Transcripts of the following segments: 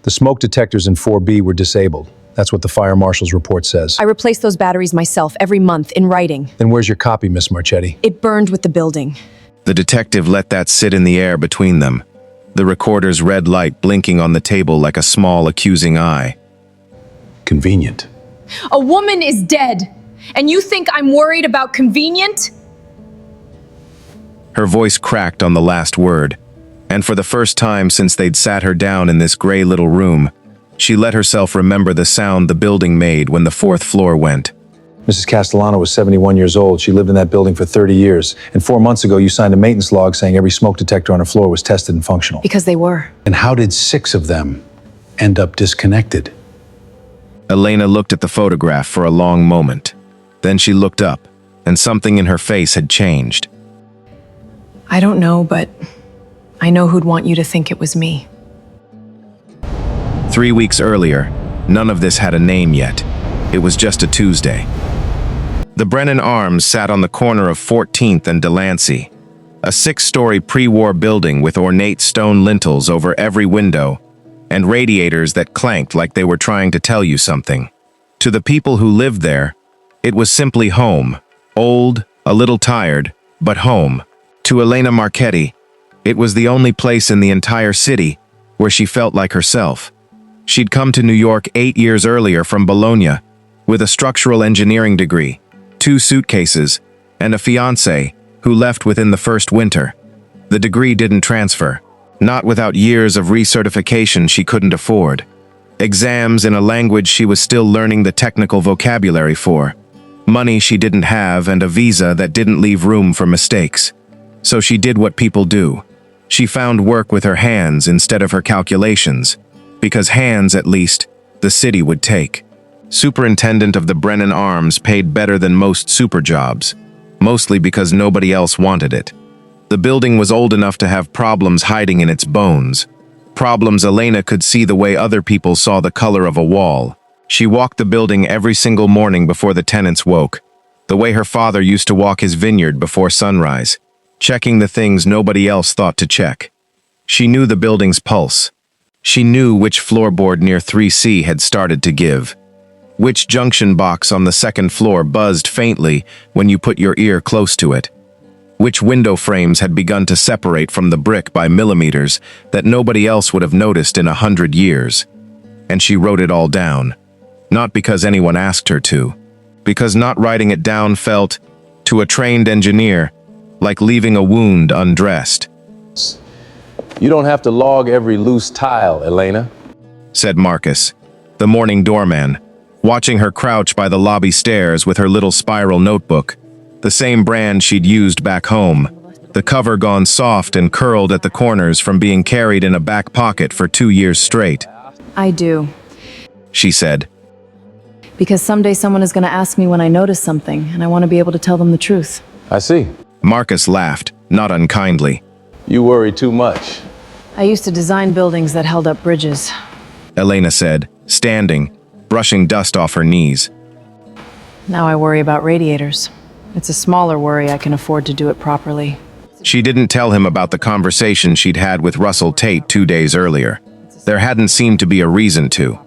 The smoke detectors in 4B were disabled. That's what the fire marshal's report says. I replaced those batteries myself every month in writing. Then where's your copy, Miss Marchetti? It burned with the building. The detective let that sit in the air between them, the recorder's red light blinking on the table like a small, accusing eye. Convenient. A woman is dead, and you think I'm worried about convenient? Her voice cracked on the last word, and for the first time since they'd sat her down in this gray little room, she let herself remember the sound the building made when the fourth floor went. Mrs. Castellano was 71 years old. She lived in that building for 30 years. And 4 months ago, you signed a maintenance log saying every smoke detector on her floor was tested and functional. Because they were. And how did 6 of them end up disconnected? Elena looked at the photograph for a long moment. Then she looked up, and something in her face had changed. I don't know, but I know who'd want you to think it was me. 3 weeks earlier, none of this had a name yet. It was just a Tuesday. The Brennan Arms sat on the corner of 14th and Delancey, a 6-story pre-war building with ornate stone lintels over every window and radiators that clanked like they were trying to tell you something. To the people who lived there, it was simply home, old, a little tired, but home. To Elena Marchetti, it was the only place in the entire city where she felt like herself. She'd come to New York 8 years earlier from Bologna with a structural engineering degree, 2 suitcases, and a fiancé who left within the first winter. The degree didn't transfer, not without years of recertification she couldn't afford, exams in a language she was still learning the technical vocabulary for, money she didn't have, and a visa that didn't leave room for mistakes. So she did what people do. She found work with her hands instead of her calculations, because hands, at least, the city would take. Superintendent of the Brennan Arms paid better than most super jobs, mostly because nobody else wanted it. The building was old enough to have problems hiding in its bones. Problems Elena could see the way other people saw the color of a wall. She walked the building every single morning before the tenants woke, the way her father used to walk his vineyard before sunrise, checking the things nobody else thought to check. She knew the building's pulse. She knew which floorboard near 3C had started to give. Which junction box on the second floor buzzed faintly when you put your ear close to it. Which window frames had begun to separate from the brick by millimeters that nobody else would have noticed in 100 years. And she wrote it all down. Not because anyone asked her to. Because not writing it down felt, to a trained engineer, like leaving a wound undressed. You don't have to log every loose tile, Elena, said Marcus, the morning doorman, watching her crouch by the lobby stairs with her little spiral notebook, the same brand she'd used back home, the cover gone soft and curled at the corners from being carried in a back pocket for 2 years straight. I do. She said. Because someday someone is going to ask me when I notice something, and I want to be able to tell them the truth. I see. Marcus laughed, not unkindly. You worry too much. I used to design buildings that held up bridges. Elena said, standing, brushing dust off her knees. Now I worry about radiators. It's a smaller worry I can afford to do it properly. She didn't tell him about the conversation she'd had with Russell Tate 2 days earlier. There hadn't seemed to be a reason to.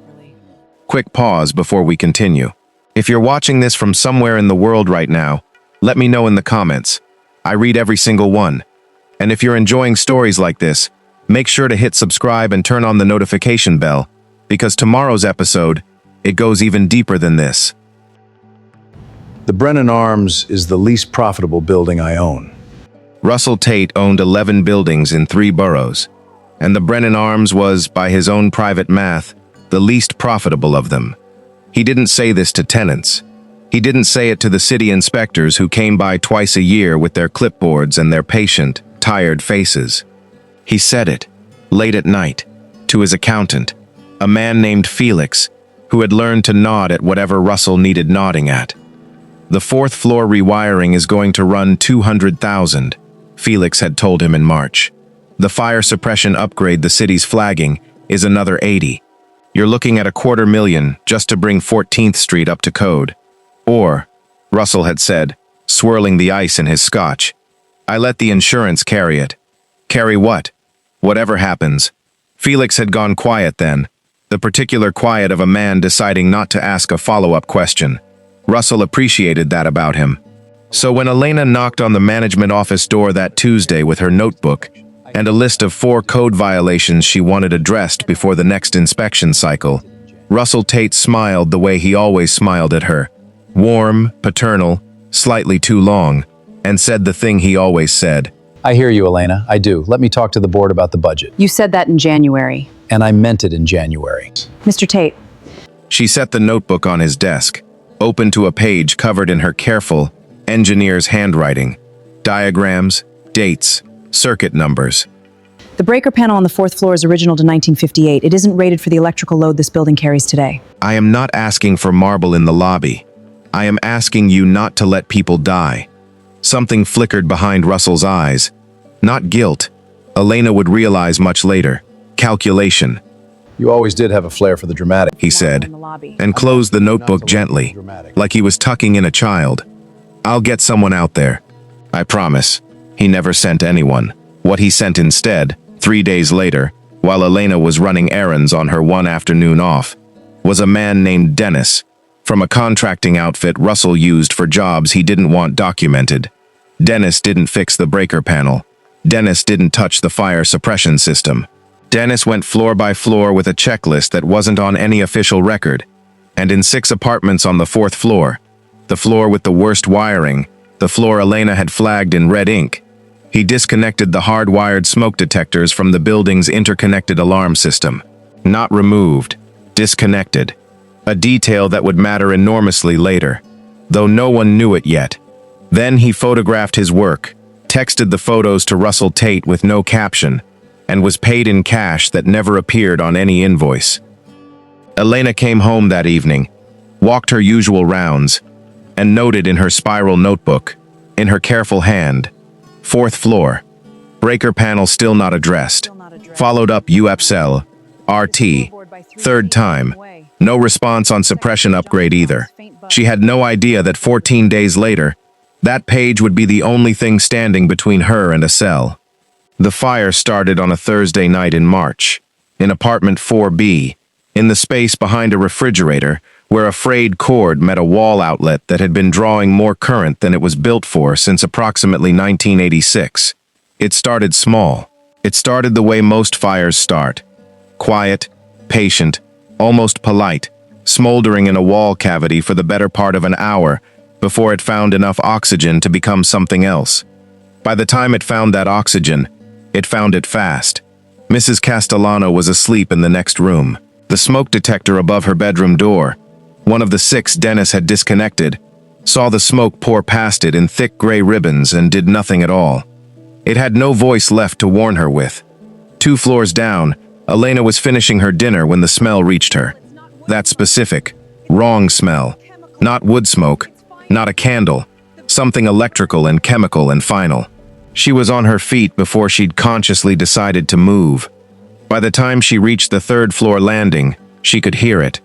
Quick pause before we continue. If you're watching this from somewhere in the world right now, let me know in the comments. I read every single one. And if you're enjoying stories like this, make sure to hit subscribe and turn on the notification bell, because tomorrow's episode, it goes even deeper than this. The Brennan Arms is the least profitable building I own. Russell Tate owned 11 buildings in 3 boroughs, and the Brennan Arms was, by his own private math, the least profitable of them. He didn't say this to tenants. He didn't say it to the city inspectors who came by twice a year with their clipboards and their patient, tired faces. He said it, late at night, to his accountant, a man named Felix, who had learned to nod at whatever Russell needed nodding at. The 4th floor rewiring is going to run $200,000, Felix had told him in March. The fire suppression upgrade the city's flagging is another $80,000. You're looking at $250,000 just to bring 14th Street up to code. Or, Russell had said, swirling the ice in his scotch, I let the insurance carry it. Carry what? Whatever happens. Felix had gone quiet then, the particular quiet of a man deciding not to ask a follow-up question. Russell appreciated that about him. So when Elena knocked on the management office door that Tuesday with her notebook and a list of 4 code violations she wanted addressed before the next inspection cycle, Russell Tate smiled the way he always smiled at her, warm, paternal, slightly too long, and said the thing he always said. I hear you, Elena. I do. Let me talk to the board about the budget. You said that in January. And I meant it in January. Mr. Tate, She set the notebook on his desk, open to a page covered in her careful, engineer's handwriting, diagrams, dates, circuit numbers. the breaker panel on the 4th floor is original to 1958. It isn't rated for the electrical load this building carries today. I am not asking for marble in the lobby. I am asking you not to let people die. Something flickered behind Russell's eyes. Not guilt. Elena would realize much later. Calculation, You always did have a flair for the dramatic. he said, and closed the notebook gently, like he was tucking in a child. I'll get someone out there. I promise. He never sent anyone. What he sent instead, 3 days later, while Elena was running errands on her one afternoon off, was a man named Dennis, from a contracting outfit Russell used for jobs he didn't want documented. Dennis didn't fix the breaker panel. Dennis didn't touch the fire suppression system. Dennis went floor by floor with a checklist that wasn't on any official record, and in 6 apartments on the 4th floor, the floor with the worst wiring, the floor Elena had flagged in red ink, he disconnected the hardwired smoke detectors from the building's interconnected alarm system. Not removed, disconnected. A detail that would matter enormously later, though no one knew it yet. Then he photographed his work, texted the photos to Russell Tate with no caption, and was paid in cash that never appeared on any invoice. Elena came home that evening, walked her usual rounds, and noted in her spiral notebook, in her careful hand, 4th floor, breaker panel still not addressed, followed up UPSL, RT, 3rd time, no response on suppression upgrade either. She had no idea that 14 days later, that page would be the only thing standing between her and a cell. The fire started on a Thursday night in March, in apartment 4B, in the space behind a refrigerator where a frayed cord met a wall outlet that had been drawing more current than it was built for since approximately 1986. It started small. It started the way most fires start. Quiet, patient, almost polite, smoldering in a wall cavity for the better part of an hour before it found enough oxygen to become something else. By the time it found that oxygen, it found it fast. Mrs. Castellano was asleep in the next room. The smoke detector above her bedroom door, one of the 6 Dennis had disconnected, saw the smoke pour past it in thick gray ribbons and did nothing at all. It had no voice left to warn her with. 2 floors down, Elena was finishing her dinner when the smell reached her. That specific, wrong smell. Not wood smoke, not a candle, something electrical and chemical and final. She was on her feet before she'd consciously decided to move. By the time she reached the 3rd floor landing, she could hear it.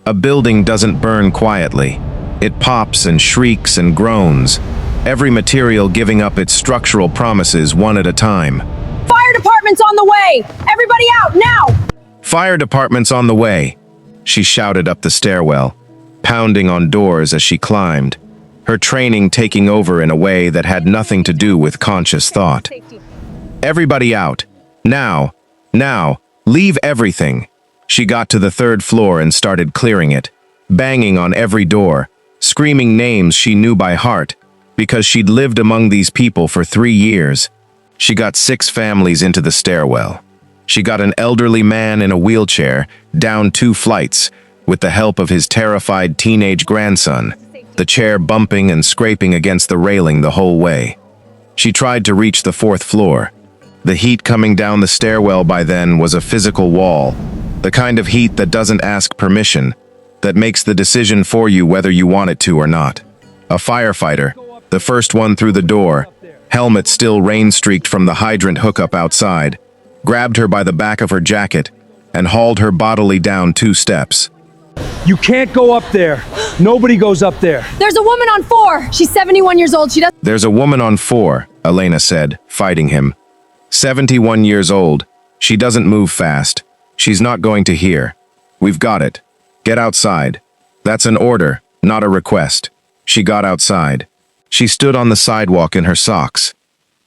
A building doesn't burn quietly. It pops and shrieks and groans, every material giving up its structural promises one at a time. Fire department's on the way! Everybody out, now! Fire department's on the way, she shouted up the stairwell, pounding on doors as she climbed, her training taking over in a way that had nothing to do with conscious thought. Everybody out. Now. Now. Leave everything. She got to the 3rd floor and started clearing it, banging on every door, screaming names she knew by heart, because she'd lived among these people for 3 years. She got 6 families into the stairwell. She got an elderly man in a wheelchair down 2 flights with the help of his terrified teenage grandson, the chair bumping and scraping against the railing the whole way. She tried to reach the 4th floor. The heat coming down the stairwell by then was a physical wall, the kind of heat that doesn't ask permission, that makes the decision for you whether you want it to or not. A firefighter, the first one through the door, helmet still rain-streaked from the hydrant hookup outside, grabbed her by the back of her jacket and hauled her bodily down 2 steps. You can't go up there. Nobody goes up there. There's a woman on 4. She's 71 years old. She doesn't. There's a woman on 4, Elena said, fighting him. 71 years old. She doesn't move fast. She's not going to hear. We've got it. Get outside. That's an order, not a request. She got outside. She stood on the sidewalk in her socks,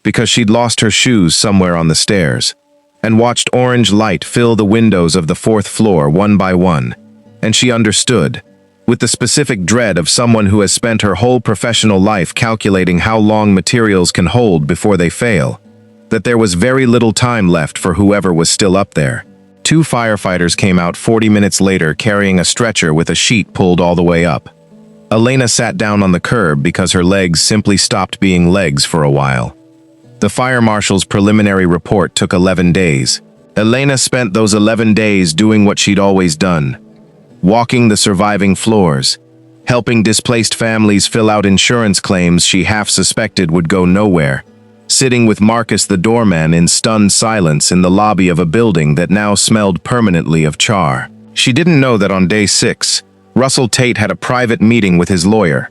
because she'd lost her shoes somewhere on the stairs, and watched orange light fill the windows of the 4th floor one by one. And she understood, with the specific dread of someone who has spent her whole professional life calculating how long materials can hold before they fail, that there was very little time left for whoever was still up there. 2 firefighters came out 40 minutes later carrying a stretcher with a sheet pulled all the way up. Elena sat down on the curb because her legs simply stopped being legs for a while. The fire marshal's preliminary report took 11 days. Elena spent those 11 days doing what she'd always done, walking the surviving floors, helping displaced families fill out insurance claims she half suspected would go nowhere, sitting with Marcus the doorman in stunned silence in the lobby of a building that now smelled permanently of char. She didn't know that on day 6, Russell Tate had a private meeting with his lawyer,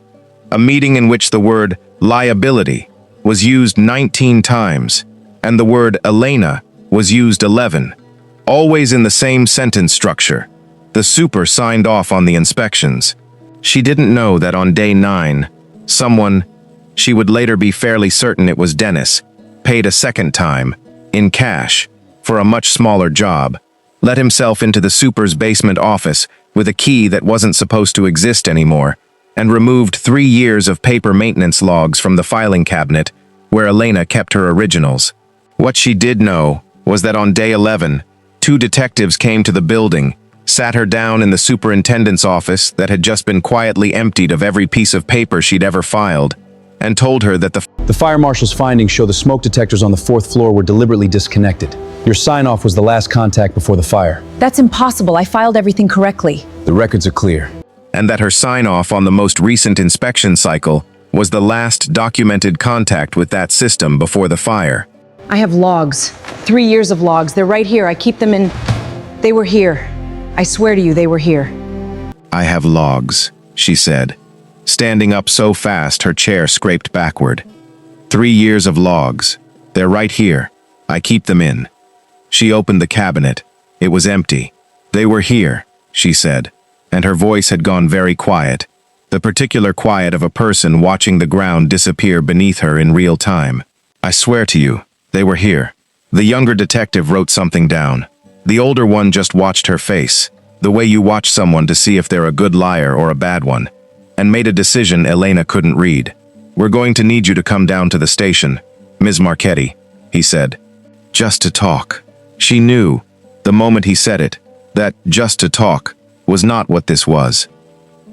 a meeting in which the word liability was used 19 times, and the word Elena was used 11, always in the same sentence structure. The super signed off on the inspections. She didn't know that on day 9, someone, she would later be fairly certain it was Dennis, paid a second time, in cash, for a much smaller job, let himself into the super's basement office with a key that wasn't supposed to exist anymore, and removed 3 years of paper maintenance logs from the filing cabinet where Elena kept her originals. What she did know was that on day 11, 2 detectives came to the building, sat her down in the superintendent's office that had just been quietly emptied of every piece of paper she'd ever filed, and told her that The fire marshal's findings show the smoke detectors on the 4th floor were deliberately disconnected. Your sign-off was the last contact before the fire. That's impossible. I filed everything correctly. The records are clear. and that her sign-off on the most recent inspection cycle was the last documented contact with that system before the fire. I have logs. 3 years of logs. They're right here. I keep them in... They were here. I swear to you, they were here. I have logs, she said, standing up so fast her chair scraped backward. 3 years of logs. They're right here. I keep them in. She opened the cabinet. It was empty. They were here, she said, and her voice had gone very quiet, the particular quiet of a person watching the ground disappear beneath her in real time. I swear to you, they were here. The younger detective wrote something down. The older one just watched her face, the way you watch someone to see if they're a good liar or a bad one, and made a decision Elena couldn't read. We're going to need you to come down to the station, Ms. Marchetti, he said. Just to talk. She knew, the moment he said it, that just to talk was not what this was.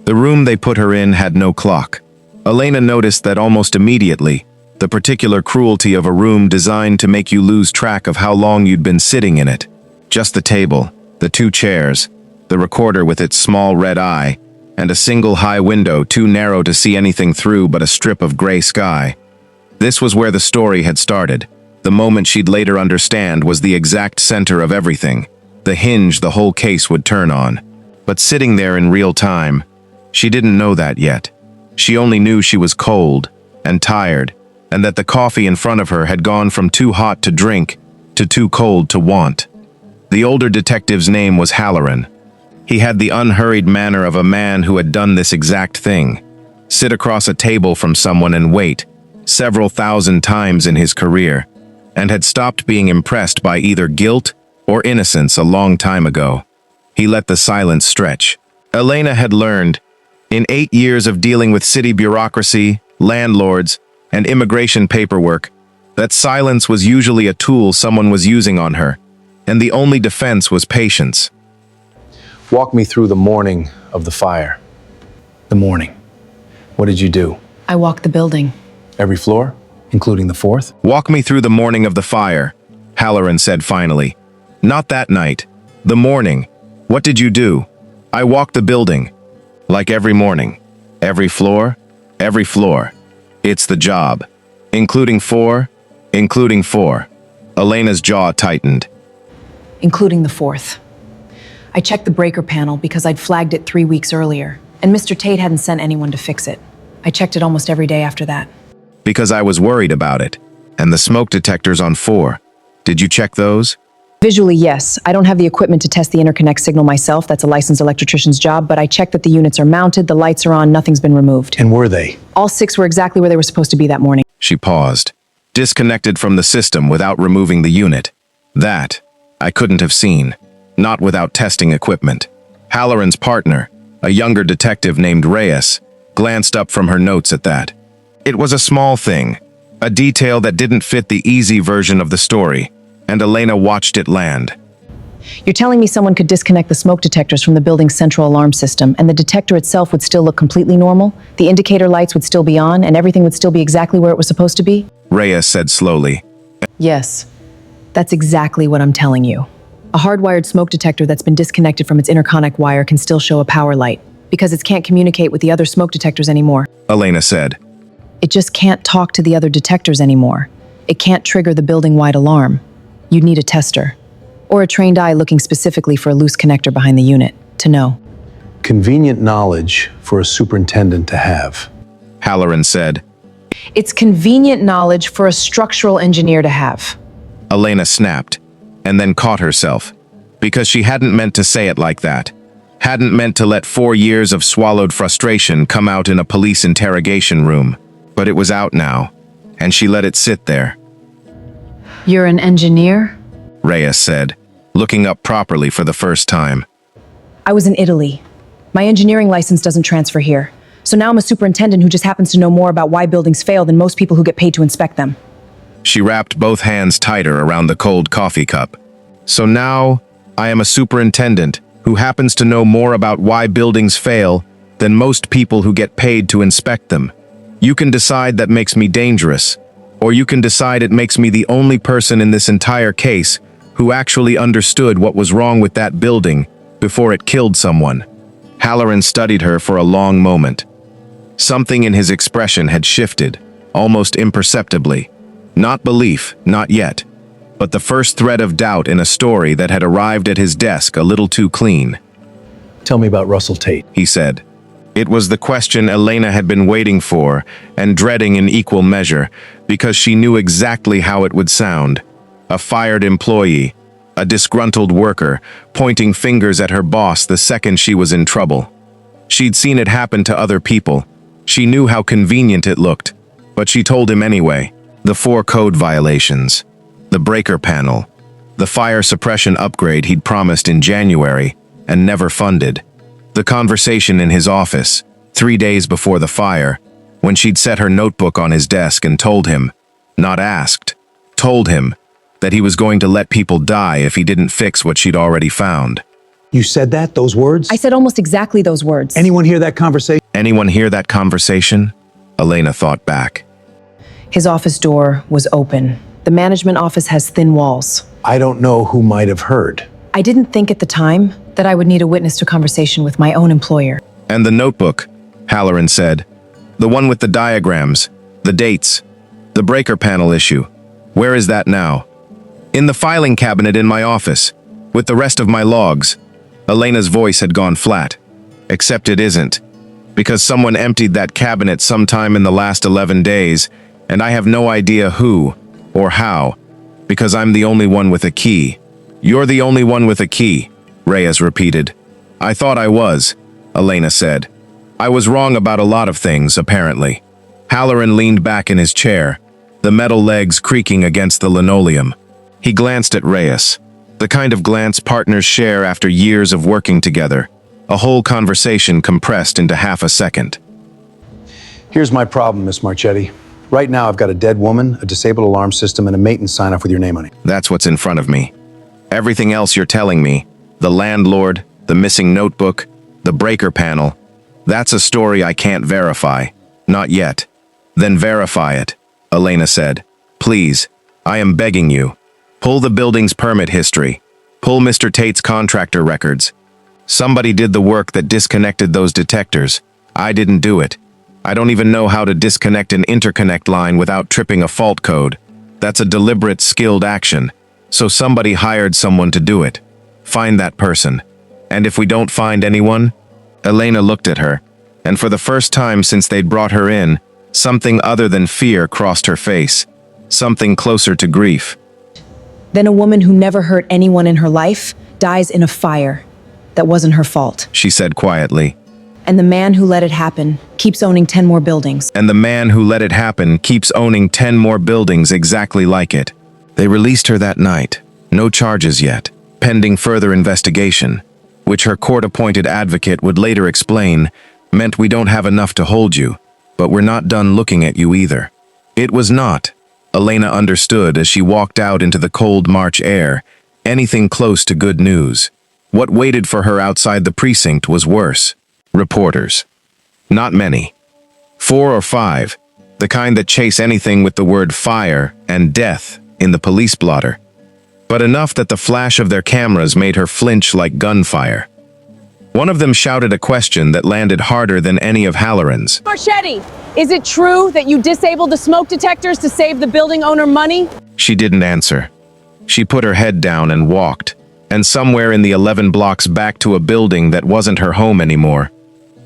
The room they put her in had no clock. Elena noticed that almost immediately, the particular cruelty of a room designed to make you lose track of how long you'd been sitting in it. Just the table, the 2 chairs, the recorder with its small red eye, and a single high window too narrow to see anything through but a strip of gray sky. This was where the story had started. The moment she'd later understand was the exact center of everything, the hinge the whole case would turn on. But sitting there in real time, she didn't know that yet. She only knew she was cold and tired, and that the coffee in front of her had gone from too hot to drink to too cold to want. The older detective's name was Halloran. He had the unhurried manner of a man who had done this exact thing, sit across a table from someone and wait, several thousand times in his career, and had stopped being impressed by either guilt or innocence a long time ago. He let the silence stretch. Elena had learned, in 8 years of dealing with city bureaucracy, landlords, and immigration paperwork, that silence was usually a tool someone was using on her, and the only defense was patience. Walk me through the morning of the fire. The morning. What did you do? I walked the building. Every floor, including the 4th? Walk me through the morning of the fire, Halloran said finally. Not that night. The morning. What did you do? I walked the building. Like every morning. Every floor? Every floor. It's the job. Including 4? Including 4. Elena's jaw tightened. Including the 4th. I checked the breaker panel because I'd flagged it 3 weeks earlier, and Mr. Tate hadn't sent anyone to fix it. I checked it almost every day after that. Because I was worried about it. And the smoke detectors on 4. Did you check those? Visually, yes. I don't have the equipment to test the interconnect signal myself. That's a licensed electrician's job, but I checked that the units are mounted, the lights are on, nothing's been removed. And were they? All 6 were exactly where they were supposed to be that morning. She paused, disconnected from the system without removing the unit. That I couldn't have seen, not without testing equipment. Halloran's partner, a younger detective named Reyes, glanced up from her notes at that. It was a small thing, a detail that didn't fit the easy version of the story, and Elena watched it land. You're telling me someone could disconnect the smoke detectors from the building's central alarm system, and the detector itself would still look completely normal? The indicator lights would still be on, and everything would still be exactly where it was supposed to be? Reyes said slowly. Yes. That's exactly what I'm telling you. A hardwired smoke detector that's been disconnected from its interconnect wire can still show a power light, because it can't communicate with the other smoke detectors anymore. Elena said. It just can't talk to the other detectors anymore. It can't trigger the building-wide alarm. You'd need a tester, or a trained eye looking specifically for a loose connector behind the unit, to know. Convenient knowledge for a superintendent to have. Halloran said. It's convenient knowledge for a structural engineer to have. Elena snapped, and then caught herself, because she hadn't meant to say it like that. Hadn't meant to let 4 years of swallowed frustration come out in a police interrogation room. But it was out now, and she let it sit there. You're an engineer? Reyes said, looking up properly for the first time. I was in Italy. My engineering license doesn't transfer here. So now I'm a superintendent who just happens to know more about why buildings fail than most people who get paid to inspect them. She wrapped both hands tighter around the cold coffee cup. So now, I am a superintendent who happens to know more about why buildings fail than most people who get paid to inspect them. You can decide that makes me dangerous, or you can decide it makes me the only person in this entire case who actually understood what was wrong with that building before it killed someone. Halloran studied her for a long moment. Something in his expression had shifted, almost imperceptibly. Not belief, not yet, but the first thread of doubt in a story that had arrived at his desk a little too clean. Tell me about Russell Tate, He said. It was the question Elena had been waiting for and dreading in equal measure, because she knew exactly how it would sound. A fired employee, a disgruntled worker, pointing fingers at her boss the second she was in trouble. She'd seen it happen to other people. She knew how convenient it looked, but she told him anyway. The 4 code violations, the breaker panel, the fire suppression upgrade he'd promised in January and never funded. The conversation in his office, 3 days before the fire, when she'd set her notebook on his desk and told him, not asked, told him that he was going to let people die if he didn't fix what she'd already found. You said that, those words? I said almost exactly those words. Anyone hear that conversation? Anyone hear that conversation? Elena thought back. His office door was open. The management office has thin walls. I don't know who might have heard. I didn't think at the time that I would need a witness to a conversation with my own employer. And the notebook, Halloran said. The one with the diagrams, the dates, the breaker panel issue. Where is that now? In the filing cabinet in my office, with the rest of my logs. Elena's voice had gone flat. Except it isn't, because someone emptied that cabinet sometime in the last 11 days, and I have no idea who or how, because I'm the only one with a key. You're the only one with a key, Reyes repeated. I thought I was, Elena said. I was wrong about a lot of things, apparently. Halloran leaned back in his chair, the metal legs creaking against the linoleum. He glanced at Reyes, the kind of glance partners share after years of working together, a whole conversation compressed into half a second. Here's my problem, Miss Marchetti. Right now, I've got a dead woman, a disabled alarm system, and a maintenance sign-off with your name on it. That's what's in front of me. Everything else you're telling me, the landlord, the missing notebook, the breaker panel, that's a story I can't verify. Not yet. Then verify it, Elena said. Please, I am begging you. Pull the building's permit history. Pull Mr. Tate's contractor records. Somebody did the work that disconnected those detectors. I didn't do it. I don't even know how to disconnect an interconnect line without tripping a fault code. That's a deliberate, skilled action. So somebody hired someone to do it. Find that person. And if we don't find anyone? Elena looked at her, and for the first time since they'd brought her in, something other than fear crossed her face. Something closer to grief. Then a woman who never hurt anyone in her life dies in a fire that wasn't her fault. She said quietly. And the man who let it happen keeps owning 10 more buildings. And the man who let it happen keeps owning 10 more buildings exactly like it. They released her that night. No charges yet, pending further investigation, which her court-appointed advocate would later explain meant we don't have enough to hold you, but we're not done looking at you either. It was not, Elena understood as she walked out into the cold March air, anything close to good news. What waited for her outside the precinct was worse. Reporters. Not many. 4 or 5, the kind that chase anything with the word fire and death in the police blotter. But enough that the flash of their cameras made her flinch like gunfire. One of them shouted a question that landed harder than any of Halloran's. Marchetti, is it true that you disabled the smoke detectors to save the building owner money? She didn't answer. She put her head down and walked, and somewhere in the 11 blocks back to a building that wasn't her home anymore.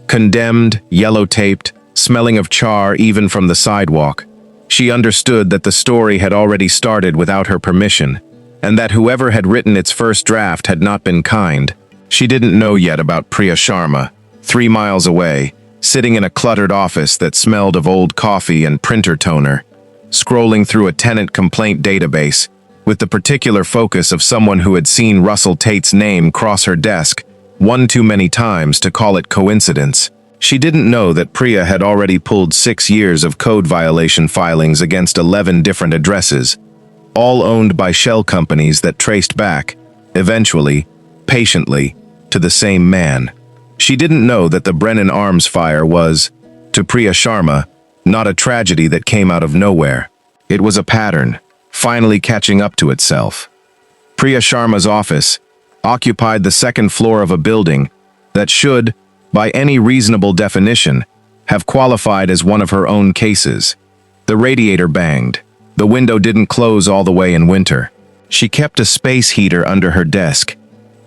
Condemned, yellow-taped, smelling of char even from the sidewalk. She understood that the story had already started without her permission, and that whoever had written its first draft had not been kind. She didn't know yet about Priya Sharma, 3 miles away, sitting in a cluttered office that smelled of old coffee and printer toner, scrolling through a tenant complaint database, with the particular focus of someone who had seen Russell Tate's name cross her desk one too many times to call it coincidence. She didn't know that Priya had already pulled 6 years of code violation filings against 11 different addresses, all owned by shell companies that traced back, eventually, patiently, to the same man. She didn't know that the Brennan Arms fire was, to Priya Sharma, not a tragedy that came out of nowhere. It was a pattern, finally catching up to itself. Priya Sharma's office occupied the second floor of a building that should, by any reasonable definition, have qualified as one of her own cases. The radiator banged. The window didn't close all the way in winter. She kept a space heater under her desk,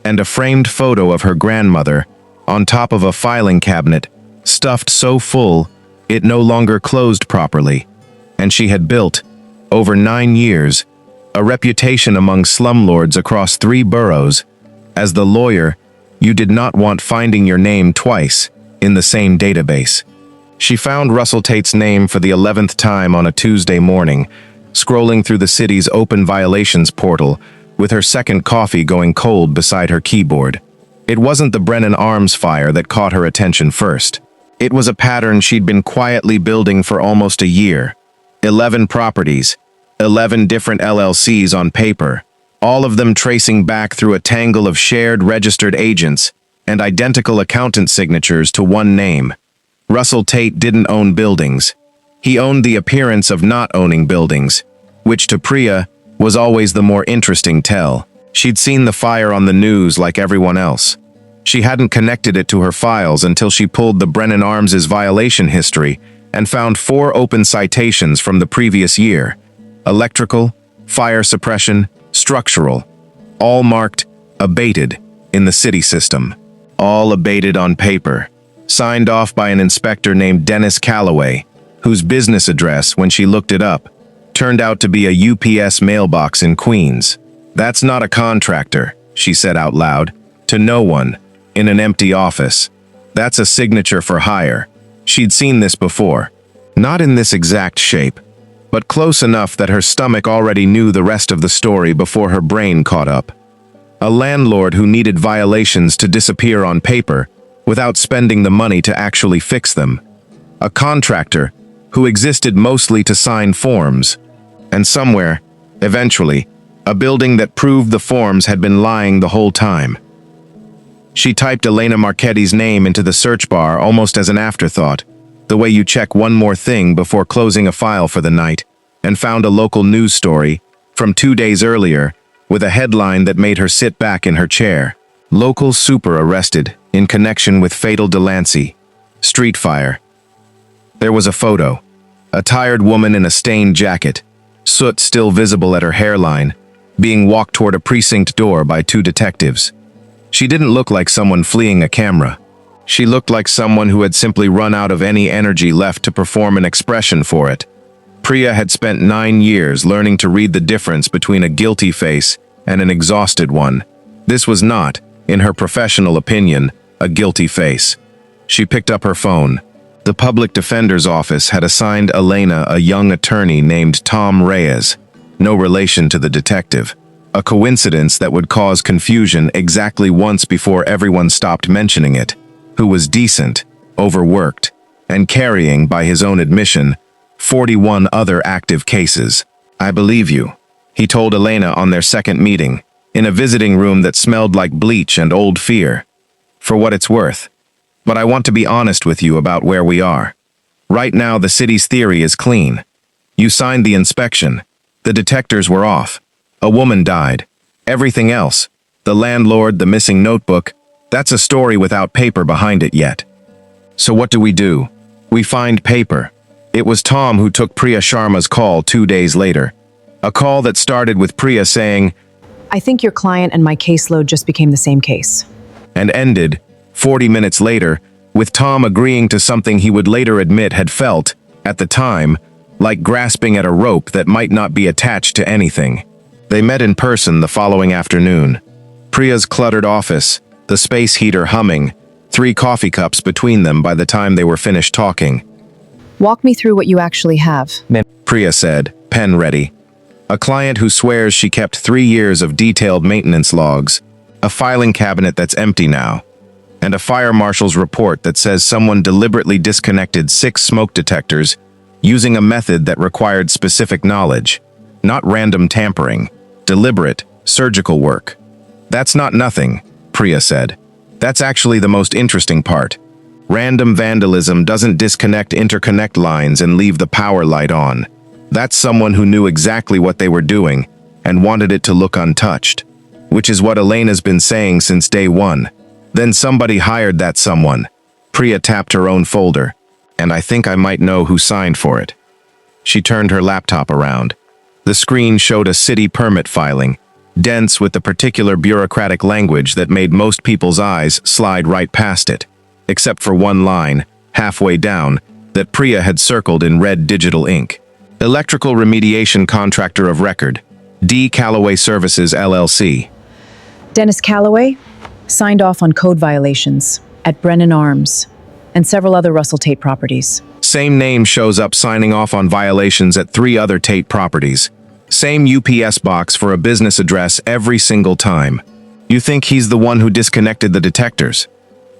and a framed photo of her grandmother on top of a filing cabinet, stuffed so full it no longer closed properly. And she had built, over 9 years, a reputation among slumlords across 3 boroughs. As the lawyer, you did not want finding your name twice in the same database. She found Russell Tate's name for the 11th time on a Tuesday morning, scrolling through the city's open violations portal, with her second coffee going cold beside her keyboard. It wasn't the Brennan Arms fire that caught her attention first. It was a pattern she'd been quietly building for almost a year. 11 properties, 11 different LLCs on paper, all of them tracing back through a tangle of shared registered agents and identical accountant signatures to one name. Russell Tate didn't own buildings. He owned the appearance of not owning buildings, which to Priya was always the more interesting tell. She'd seen the fire on the news like everyone else. She hadn't connected it to her files until she pulled the Brennan Arms' violation history and found 4 open citations from the previous year: electrical, fire suppression, structural, all marked abated in the city system. All abated on paper, signed off by an inspector named Dennis Calloway, whose business address, when she looked it up, turned out to be a UPS mailbox in Queens. "That's not a contractor," she said out loud, to no one, in an empty office. "That's a signature for hire." She'd seen this before. Not in this exact shape, but close enough that her stomach already knew the rest of the story before her brain caught up. A landlord who needed violations to disappear on paper without spending the money to actually fix them. A contractor who existed mostly to sign forms. And somewhere, eventually, a building that proved the forms had been lying the whole time. She typed Elena Marchetti's name into the search bar almost as an afterthought, the way you check one more thing before closing a file for the night, and found a local news story from 2 days earlier with a headline that made her sit back in her chair. Local super arrested in connection with fatal Delancey. Street fire. There was a photo. A tired woman in a stained jacket, soot still visible at her hairline, being walked toward a precinct door by 2 detectives. She didn't look like someone fleeing a camera. She looked like someone who had simply run out of any energy left to perform an expression for it. Priya had spent 9 years learning to read the difference between a guilty face and an exhausted one. This was not, in her professional opinion, a guilty face. She picked up her phone. The public defender's office had assigned Elena a young attorney named Tom Reyes, no relation to the detective. A coincidence that would cause confusion exactly once before everyone stopped mentioning it, who was decent, overworked, and carrying, by his own admission, 41 other active cases. "I believe you," he told Elena on their second meeting, in a visiting room that smelled like bleach and old fear. "For what it's worth. But I want to be honest with you about where we are. Right now, the city's theory is clean. You signed the inspection. The detectors were off. A woman died. Everything else, the landlord, the missing notebook, that's a story without paper behind it yet. So what do? We find paper. It was Tom who took Priya Sharma's call 2 days later. A call that started with Priya saying, I think your client and my caseload just became the same case. and ended, 40 minutes later, with Tom agreeing to something he would later admit had felt, at the time, like grasping at a rope that might not be attached to anything. They met in person the following afternoon. Priya's cluttered office, the space heater humming, 3 coffee cups between them by the time they were finished talking. Walk me through what you actually have. Priya said, pen ready. A client who swears she kept 3 years of detailed maintenance logs, a filing cabinet that's empty now, and a fire marshal's report that says someone deliberately disconnected 6 smoke detectors using a method that required specific knowledge, not random tampering, deliberate, surgical work. That's not nothing, Priya said. That's actually the most interesting part. Random vandalism doesn't disconnect interconnect lines and leave the power light on. That's someone who knew exactly what they were doing and wanted it to look untouched, which is what Elena's been saying since day one. Then somebody hired that someone. Priya tapped her own folder, and I think I might know who signed for it. She turned her laptop around. The screen showed a city permit filing, dense with the particular bureaucratic language that made most people's eyes slide right past it, except for one line, halfway down, that Priya had circled in red digital ink. Electrical Remediation Contractor of Record, D. Callaway Services, LLC. Dennis Callaway signed off on code violations at Brennan Arms and several other Russell Tate properties. Same name shows up signing off on violations at 3 other Tate properties. Same UPS box for a business address every single time. You think he's the one who disconnected the detectors?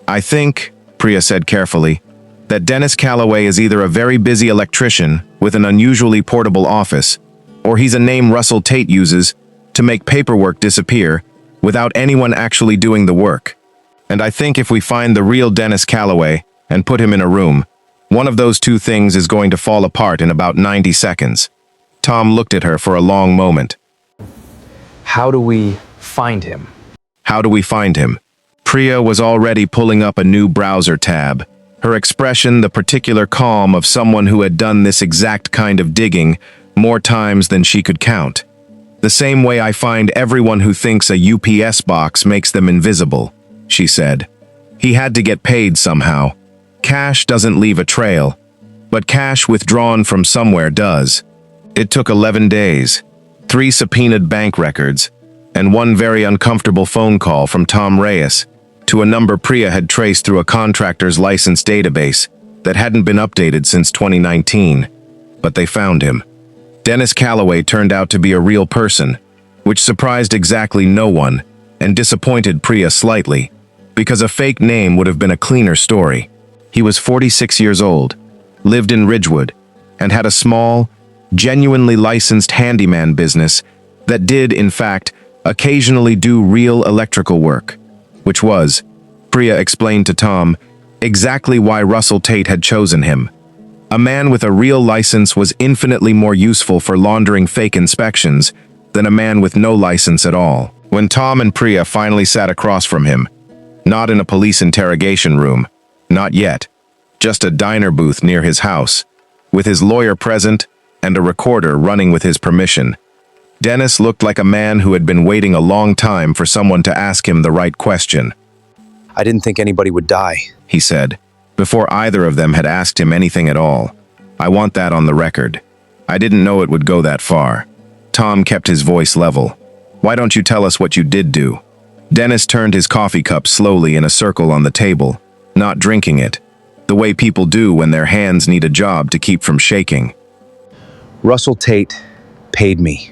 I think, Priya said carefully, that Dennis Callaway is either a very busy electrician with an unusually portable office, or he's a name Russell Tate uses to make paperwork disappear without anyone actually doing the work. And I think if we find the real Dennis Callaway and put him in a room, one of those 2 things is going to fall apart in about 90 seconds. Tom looked at her for a long moment. How do we find him? How do we find him? Priya was already pulling up a new browser tab, her expression the particular calm of someone who had done this exact kind of digging more times than she could count. The same way I find everyone who thinks a UPS box makes them invisible, she said. He had to get paid somehow. Cash doesn't leave a trail, but cash withdrawn from somewhere does. It took 11 days, 3 subpoenaed bank records, and 1 very uncomfortable phone call from Tom Reyes to a number Priya had traced through a contractor's license database that hadn't been updated since 2019. But they found him. Dennis Callaway turned out to be a real person, which surprised exactly no one and disappointed Priya slightly, because a fake name would have been a cleaner story. He was 46 years old, lived in Ridgewood, and had a small, genuinely licensed handyman business that did, in fact, occasionally do real electrical work, which was, Priya explained to Tom, exactly why Russell Tate had chosen him. A man with a real license was infinitely more useful for laundering fake inspections than a man with no license at all. When Tom and Priya finally sat across from him, not in a police interrogation room, not yet, just a diner booth near his house, with his lawyer present and a recorder running with his permission, Dennis looked like a man who had been waiting a long time for someone to ask him the right question. I didn't think anybody would die. He said, before either of them had asked him anything at all. I want that on the record. I didn't know it would go that far. Tom kept his voice level. Why don't you tell us what you did do? Dennis turned his coffee cup slowly in a circle on the table, not drinking it, the way people do when their hands need a job to keep from shaking. Russell Tate paid me.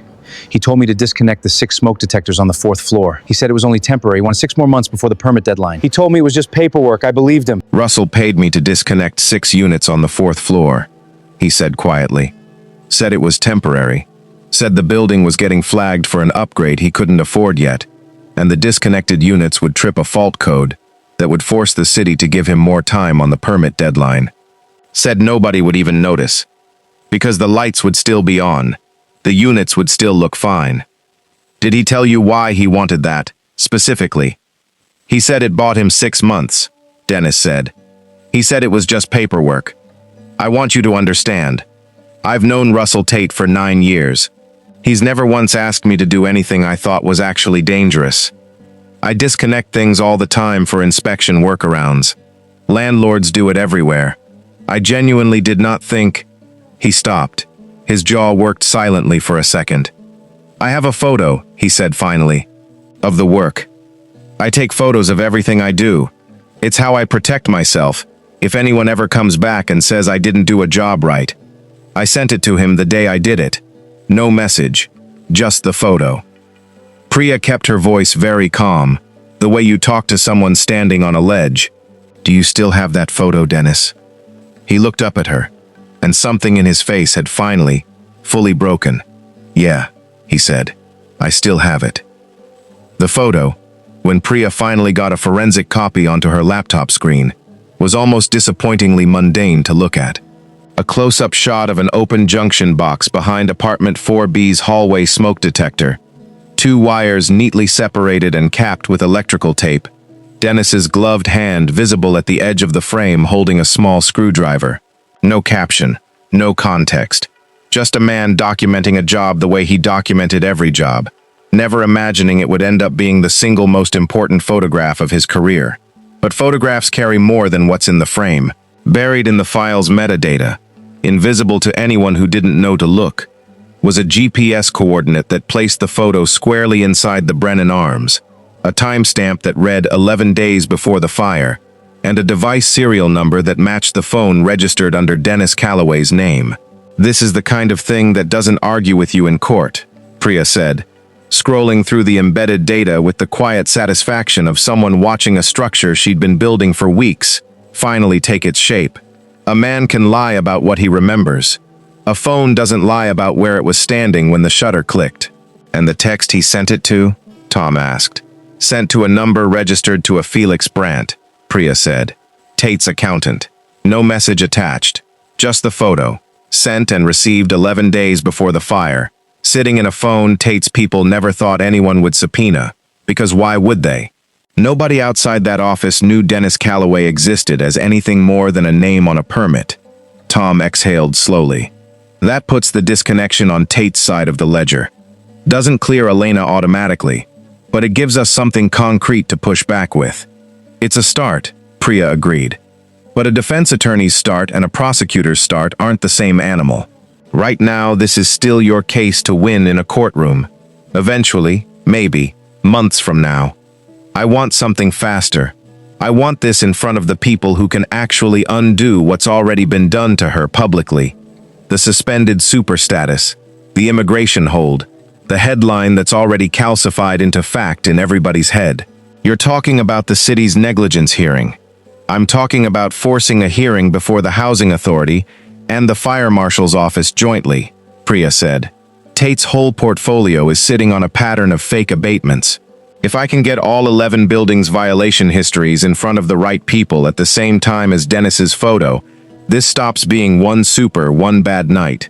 He told me to disconnect the 6 smoke detectors on the 4th floor. He said it was only temporary. He wanted 6 more months before the permit deadline. He told me it was just paperwork. I believed him. Russell paid me to disconnect 6 units on the 4th floor, he said quietly. Said it was temporary. Said the building was getting flagged for an upgrade he couldn't afford yet, and the disconnected units would trip a fault code that would force the city to give him more time on the permit deadline. Said nobody would even notice, because the lights would still be on. The units would still look fine. Did he tell you why he wanted that, specifically? He said it bought him 6 months, Dennis said. He said it was just paperwork. I want you to understand. I've known Russell Tate for 9 years. He's never once asked me to do anything I thought was actually dangerous. I disconnect things all the time for inspection workarounds. Landlords do it everywhere. I genuinely did not think... He stopped. His jaw worked silently for a second. I have a photo, he said finally, of the work. I take photos of everything I do. It's how I protect myself if anyone ever comes back and says I didn't do a job right. I sent it to him the day I did it. No message, just the photo. Priya kept her voice very calm, the way you talk to someone standing on a ledge. Do you still have that photo, Dennis? He looked up at her, and something in his face had finally, fully broken. Yeah, he said. I still have it. The photo, when Priya finally got a forensic copy onto her laptop screen, was almost disappointingly mundane to look at. A close-up shot of an open junction box behind apartment 4B's hallway smoke detector. 2 wires neatly separated and capped with electrical tape. Dennis's gloved hand visible at the edge of the frame holding a small screwdriver. No caption, no context. Just a man documenting a job the way he documented every job, never imagining it would end up being the single most important photograph of his career. But photographs carry more than what's in the frame. Buried in the file's metadata, invisible to anyone who didn't know to look, was a GPS coordinate that placed the photo squarely inside the Brennan Arms, a timestamp that read 11 days before the fire, and a device serial number that matched the phone registered under Dennis Calloway's name. This is the kind of thing that doesn't argue with you in court, Priya said, scrolling through the embedded data with the quiet satisfaction of someone watching a structure she'd been building for weeks finally take its shape. A man can lie about what he remembers. A phone doesn't lie about where it was standing when the shutter clicked. And the text he sent it to? Tom asked. Sent to a number registered to a Felix Brandt, Priya said. Tate's accountant. No message attached. Just the photo. Sent and received 11 days before the fire. Sitting in a phone Tate's people never thought anyone would subpoena. Because why would they? Nobody outside that office knew Dennis Calloway existed as anything more than a name on a permit. Tom exhaled slowly. That puts the disconnection on Tate's side of the ledger. Doesn't clear Elena automatically, but it gives us something concrete to push back with. It's a start, Priya agreed. But a defense attorney's start and a prosecutor's start aren't the same animal. Right now, this is still your case to win in a courtroom. Eventually, maybe, months from now. I want something faster. I want this in front of the people who can actually undo what's already been done to her publicly. The suspended super status, the immigration hold, the headline that's already calcified into fact in everybody's head. You're talking about the city's negligence hearing. I'm talking about forcing a hearing before the housing authority and the fire marshal's office jointly, Priya said. Tate's whole portfolio is sitting on a pattern of fake abatements. If I can get all 11 buildings' violation histories in front of the right people at the same time as Dennis's photo, this stops being one super, one bad night.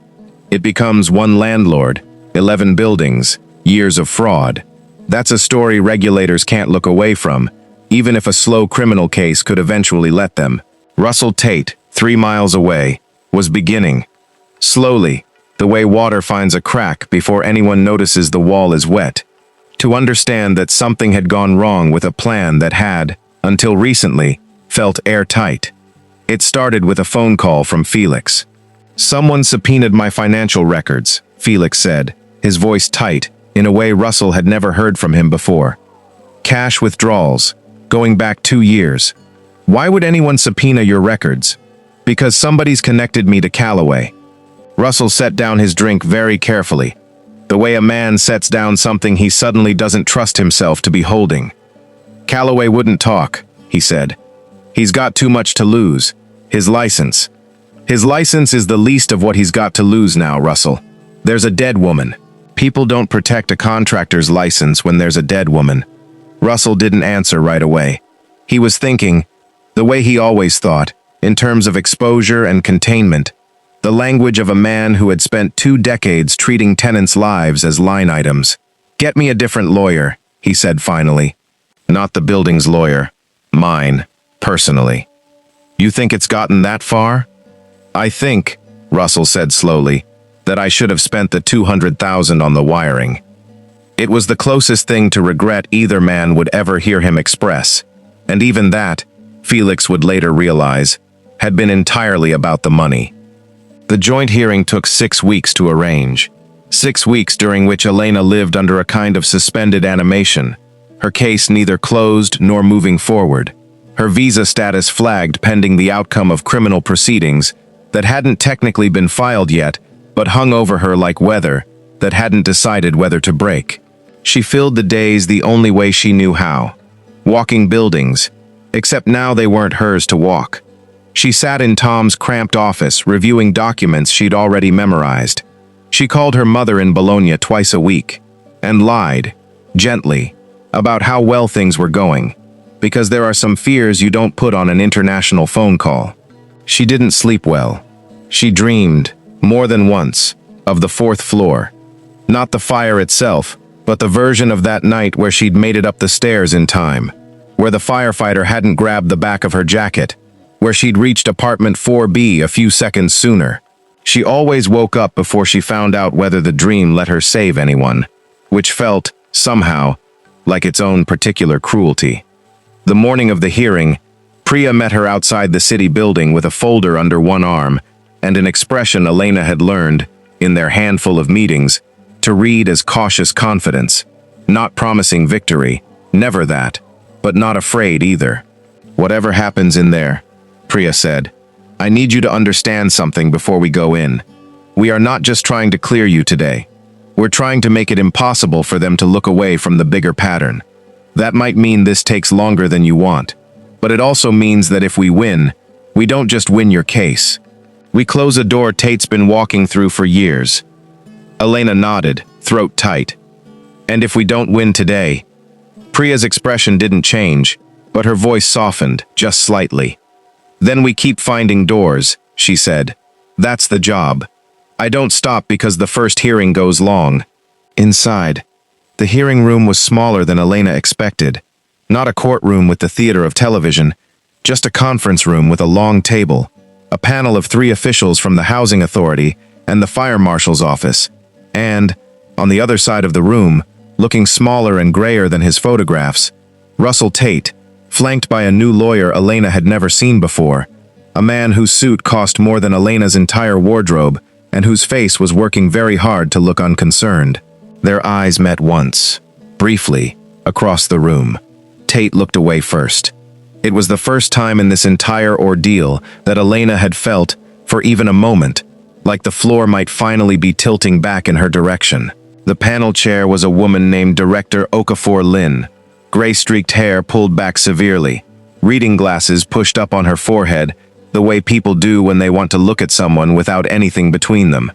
It becomes one landlord, 11 buildings, years of fraud. That's a story regulators can't look away from, even if a slow criminal case could eventually let them. Russell Tate, 3 miles away, was beginning. Slowly, the way water finds a crack before anyone notices the wall is wet. To understand that something had gone wrong with a plan that had, until recently, felt airtight. It started with a phone call from Felix. Someone subpoenaed my financial records, Felix said, his voice tight, in a way Russell had never heard from him before. Cash withdrawals, going back 2 years. Why would anyone subpoena your records? Because somebody's connected me to Calloway. Russell set down his drink very carefully, the way a man sets down something he suddenly doesn't trust himself to be holding. Calloway wouldn't talk, he said. He's got too much to lose. His license. His license is the least of what he's got to lose now, Russell. There's a dead woman. People don't protect a contractor's license when there's a dead woman. Russell didn't answer right away. He was thinking, the way he always thought, in terms of exposure and containment, the language of a man who had spent 2 decades treating tenants' lives as line items. Get me a different lawyer, he said finally. Not the building's lawyer. Mine, personally. You think it's gotten that far? I think, Russell said slowly, that I should have spent the $200,000 on the wiring. It was the closest thing to regret either man would ever hear him express, and even that, Felix would later realize, had been entirely about the money. The joint hearing took 6 weeks to arrange. 6 weeks during which Elena lived under a kind of suspended animation, her case neither closed nor moving forward, her visa status flagged pending the outcome of criminal proceedings that hadn't technically been filed yet, but hung over her like weather that hadn't decided whether to break. She filled the days the only way she knew how, walking buildings, except now they weren't hers to walk. She sat in Tom's cramped office reviewing documents she'd already memorized. She called her mother in Bologna twice a week, and lied, gently, about how well things were going, because there are some fears you don't put on an international phone call. She didn't sleep well. She dreamed, more than once, of the 4th floor. Not the fire itself, but the version of that night where she'd made it up the stairs in time, where the firefighter hadn't grabbed the back of her jacket, where she'd reached apartment 4B a few seconds sooner. She always woke up before she found out whether the dream let her save anyone, which felt, somehow, like its own particular cruelty. The morning of the hearing, Priya met her outside the city building with a folder under one arm and an expression Elena had learned, in their handful of meetings, to read as cautious confidence, not promising victory, never that, but not afraid either. Whatever happens in there, Priya said, I need you to understand something before we go in. We are not just trying to clear you today. We're trying to make it impossible for them to look away from the bigger pattern. That might mean this takes longer than you want, but it also means that if we win, we don't just win your case. We close a door Tate's been walking through for years. Elena nodded, throat tight. And if we don't win today? Priya's expression didn't change, but her voice softened, just slightly. Then we keep finding doors, she said. That's the job. I don't stop because the first hearing goes long. Inside, the hearing room was smaller than Elena expected. Not a courtroom with the theater of television, just a conference room with a long table, a panel of 3 officials from the housing authority and the fire marshal's office, and, on the other side of the room, looking smaller and grayer than his photographs, Russell Tate, flanked by a new lawyer Elena had never seen before, a man whose suit cost more than Elena's entire wardrobe and whose face was working very hard to look unconcerned. Their eyes met once, briefly, across the room. Tate looked away first. It was the first time in this entire ordeal that Elena had felt, for even a moment, like the floor might finally be tilting back in her direction. The panel chair was a woman named Director Okafor Lin, gray-streaked hair pulled back severely, reading glasses pushed up on her forehead, the way people do when they want to look at someone without anything between them.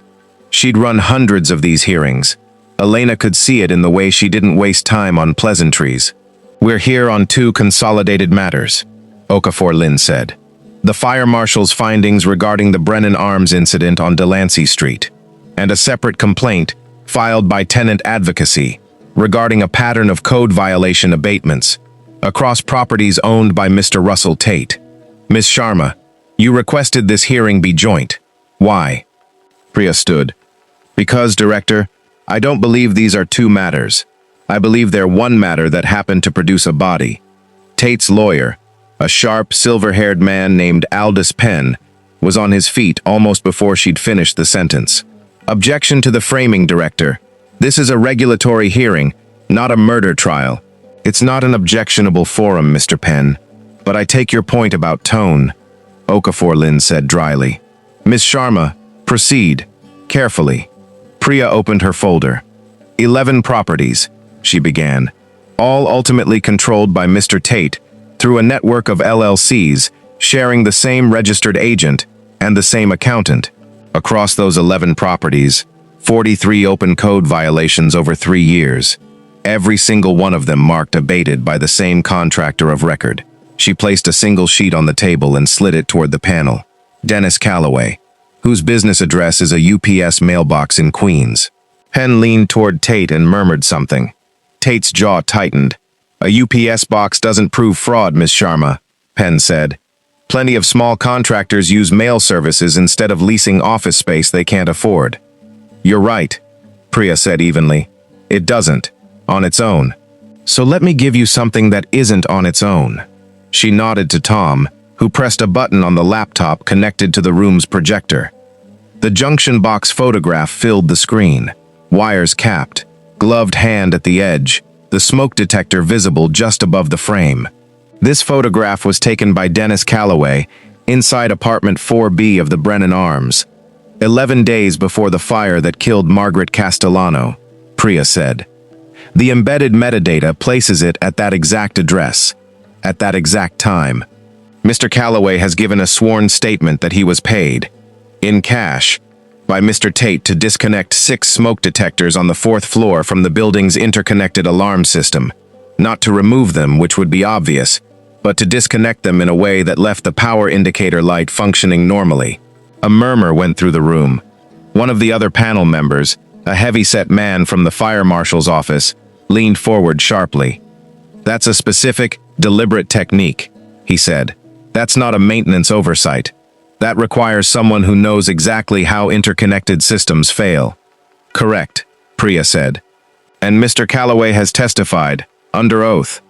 She'd run hundreds of these hearings. Elena could see it in the way she didn't waste time on pleasantries. We're here on 2 consolidated matters, Okafor Lin said. The fire marshal's findings regarding the Brennan Arms incident on Delancey Street, and a separate complaint filed by tenant advocacy regarding a pattern of code violation abatements across properties owned by Mr. Russell Tate. Ms. Sharma, you requested this hearing be joint. Why? Priya stood. Because, Director, I don't believe these are 2 matters. I believe they're one matter that happened to produce a body. Tate's lawyer, a sharp, silver-haired man named Aldous Penn, was on his feet almost before she'd finished the sentence. Objection to the framing, Director. This is a regulatory hearing, not a murder trial. It's not an objectionable forum, Mr. Penn. But I take your point about tone, Okafor Lin said dryly. Ms. Sharma, proceed. Carefully. Priya opened her folder. 11 properties, she began, all ultimately controlled by Mr. Tate through a network of LLCs sharing the same registered agent and the same accountant. Across those 11 properties, 43 open code violations over 3 years. Every single one of them marked abated by the same contractor of record. She placed a single sheet on the table and slid it toward the panel. Dennis Calloway, whose business address is a UPS mailbox in Queens. Penn leaned toward Tate and murmured something. Tate's jaw tightened. A UPS box doesn't prove fraud, Ms. Sharma, Penn said. Plenty of small contractors use mail services instead of leasing office space they can't afford. You're right, Priya said evenly. It doesn't, on its own. So let me give you something that isn't on its own. She nodded to Tom, who pressed a button on the laptop connected to the room's projector. The junction box photograph filled the screen. Wires capped, gloved hand at the edge, the smoke detector visible just above the frame. This photograph was taken by Dennis Calloway inside apartment 4B of the Brennan Arms, 11 days before the fire that killed Margaret Castellano, Priya said. The embedded metadata places it at that exact address, at that exact time. Mr. Calloway has given a sworn statement that he was paid, in cash, by Mr. Tate to disconnect 6 smoke detectors on the 4th floor from the building's interconnected alarm system. Not to remove them, which would be obvious, but to disconnect them in a way that left the power indicator light functioning normally. A murmur went through the room. One of the other panel members, a heavy-set man from the fire marshal's office, leaned forward sharply. That's a specific, deliberate technique, he said. That's not a maintenance oversight. That requires someone who knows exactly how interconnected systems fail. Correct, Priya said. And Mr. Calloway has testified, under oath,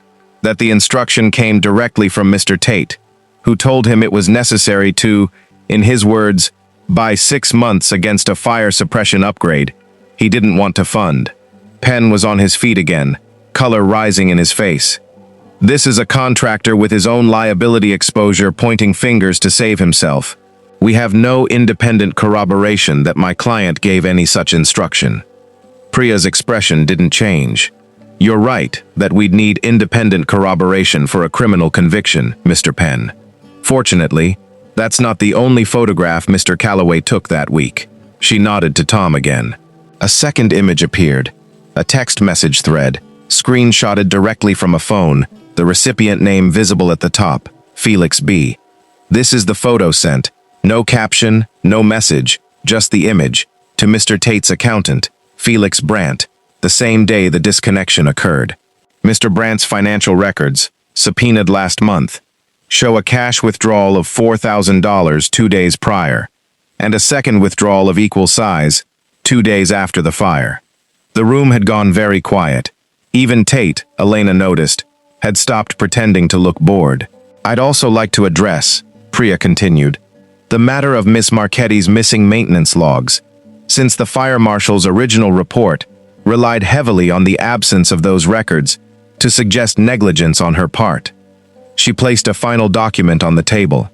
that the instruction came directly from Mr. Tate, who told him it was necessary to, in his words, buy 6 months against a fire suppression upgrade he didn't want to fund. Penn was on his feet again, color rising in his face. This is a contractor with his own liability exposure pointing fingers to save himself. We have no independent corroboration that my client gave any such instruction. Priya's expression didn't change. You're right that we'd need independent corroboration for a criminal conviction, Mr. Penn. Fortunately, that's not the only photograph Mr. Calloway took that week. She nodded to Tom again. A second image appeared, a text message thread, screenshotted directly from a phone, the recipient name visible at the top, Felix B. This is the photo sent, no caption, no message, just the image, to Mr. Tate's accountant, Felix Brandt, the same day the disconnection occurred. Mr. Brandt's financial records, subpoenaed last month, show a cash withdrawal of $4,000 2 days prior, and a second withdrawal of equal size 2 days after the fire. The room had gone very quiet. Even Tate, Elena noticed, had stopped pretending to look bored. I'd also like to address, Priya continued, the matter of Miss Marchetti's missing maintenance logs, since the fire marshal's original report relied heavily on the absence of those records to suggest negligence on her part. She placed a final document on the table.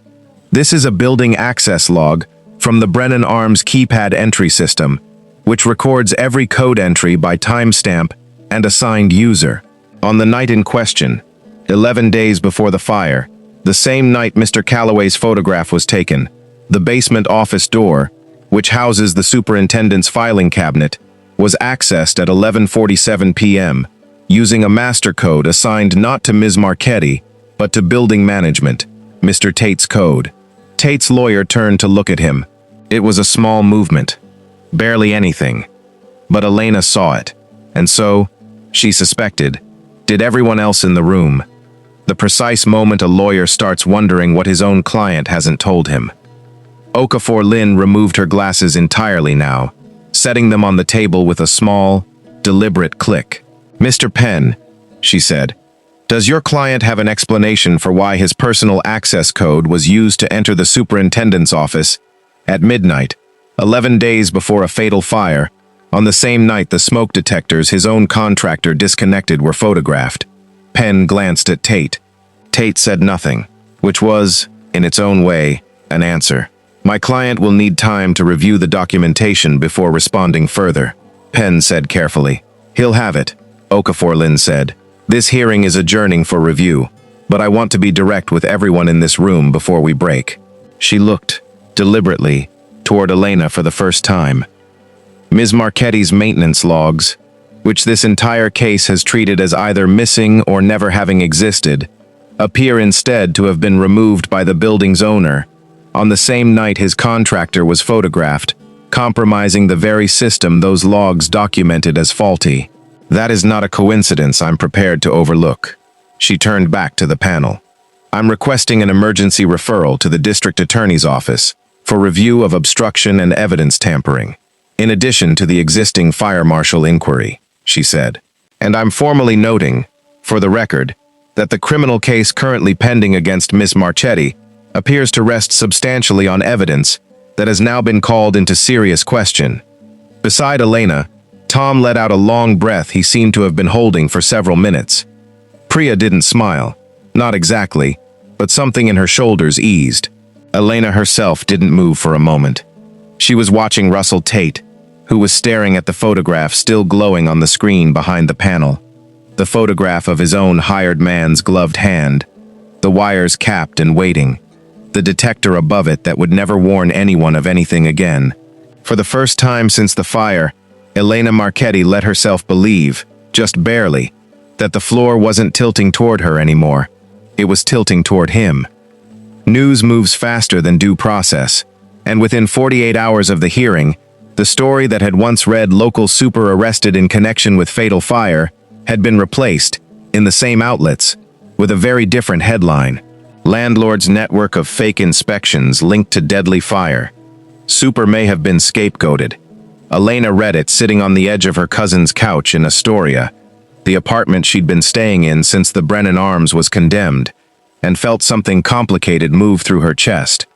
This is a building access log from the Brennan Arms keypad entry system, which records every code entry by timestamp and assigned user. On the night in question, 11 days before the fire, the same night Mr. Calloway's photograph was taken, the basement office door, which houses the superintendent's filing cabinet, was accessed at 11:47 p.m., using a master code assigned not to Ms. Marchetti, but to building management, Mr. Tate's code. Tate's lawyer turned to look at him. It was a small movement, barely anything. But Elena saw it, and so, she suspected, did everyone else in the room. The precise moment a lawyer starts wondering what his own client hasn't told him. Okafor Lin removed her glasses entirely now, setting them on the table with a small, deliberate click. Mr. Penn, she said, Does your client have an explanation for why his personal access code was used to enter the superintendent's office at midnight, 11 days before a fatal fire, on the same night the smoke detectors his own contractor disconnected were photographed? Penn glanced at Tate. Tate said nothing, which was, in its own way, an answer. My client will need time to review the documentation before responding further, Penn said carefully. He'll have it, Okafor Lin said. This hearing is adjourning for review, but I want to be direct with everyone in this room before we break. She looked, deliberately, toward Elena for the first time. Ms. Marchetti's maintenance logs, which this entire case has treated as either missing or never having existed, appear instead to have been removed by the building's owner on the same night his contractor was photographed, compromising the very system those logs documented as faulty. That is not a coincidence I'm prepared to overlook. She turned back to the panel. I'm requesting an emergency referral to the district attorney's office for review of obstruction and evidence tampering, in addition to the existing fire marshal inquiry, she said. And I'm formally noting, for the record, that the criminal case currently pending against Miss Marchetti appears to rest substantially on evidence that has now been called into serious question. Beside Elena, Tom let out a long breath he seemed to have been holding for several minutes. Priya didn't smile. Not exactly, but something in her shoulders eased. Elena herself didn't move for a moment. She was watching Russell Tate, who was staring at the photograph still glowing on the screen behind the panel. The photograph of his own hired man's gloved hand, the wires capped and waiting, the detector above it that would never warn anyone of anything again. For the first time since the fire, Elena Marchetti let herself believe, just barely, that the floor wasn't tilting toward her anymore. It was tilting toward him. News moves faster than due process, and within 48 hours of the hearing, the story that had once read local super arrested in connection with fatal fire had been replaced, in the same outlets, with a very different headline. Landlord's network of fake inspections linked to deadly fire. Super may have been scapegoated. Elena read it sitting on the edge of her cousin's couch in Astoria, the apartment she'd been staying in since the Brennan Arms was condemned, and felt something complicated move through her chest.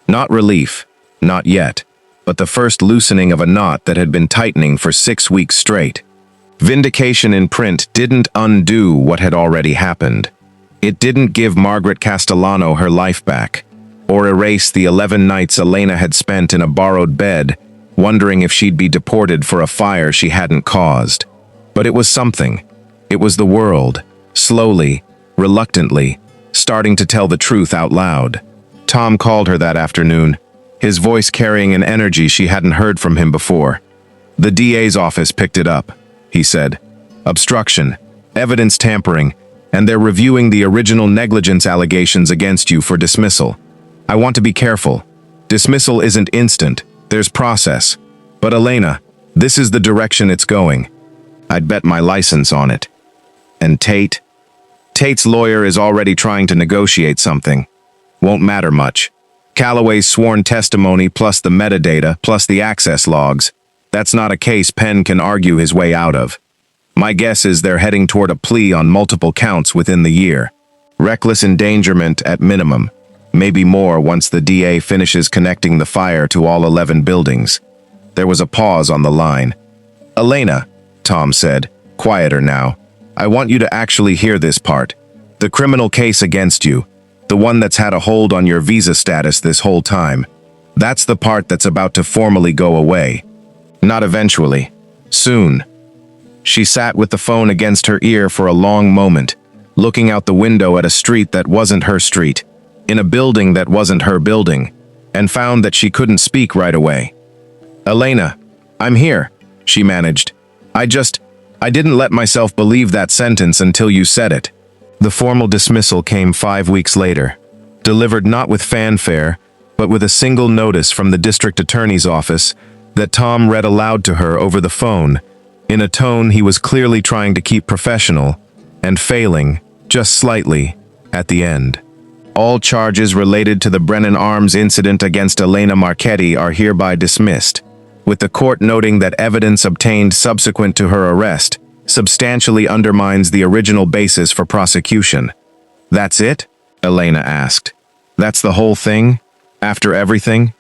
Not relief, not yet, but the first loosening of a knot that had been tightening for 6 weeks straight. Vindication in print didn't undo what had already happened. It didn't give Margaret Castellano her life back, or erase the 11 nights Elena had spent in a borrowed bed, wondering if she'd be deported for a fire she hadn't caused. But it was something. It was the world, slowly, reluctantly, starting to tell the truth out loud. Tom called her that afternoon, his voice carrying an energy she hadn't heard from him before. The DA's office picked it up, he said. Obstruction, evidence tampering, and they're reviewing the original negligence allegations against you for dismissal. I want to be careful. Dismissal isn't instant, there's process. But Elena, this is the direction it's going. I'd bet my license on it. And Tate? Tate's lawyer is already trying to negotiate something. Won't matter much. Calloway's sworn testimony plus the metadata plus the access logs. That's not a case Penn can argue his way out of. My guess is they're heading toward a plea on multiple counts within the year. Reckless endangerment at minimum. Maybe more once the DA finishes connecting the fire to all 11 buildings. There was a pause on the line. Elena, Tom said, quieter now. I want you to actually hear this part. The criminal case against you, the one that's had a hold on your visa status this whole time. That's the part that's about to formally go away. Not eventually. Soon. She sat with the phone against her ear for a long moment, looking out the window at a street that wasn't her street, in a building that wasn't her building, and found that she couldn't speak right away. Elena, I'm here, she managed. I didn't let myself believe that sentence until you said it. The formal dismissal came 5 weeks later, delivered not with fanfare, but with a single notice from the district attorney's office that Tom read aloud to her over the phone, in a tone he was clearly trying to keep professional, and failing, just slightly, at the end. All charges related to the Brennan Arms incident against Elena Marchetti are hereby dismissed, with the court noting that evidence obtained subsequent to her arrest substantially undermines the original basis for prosecution. That's it? Elena asked. That's the whole thing? After everything?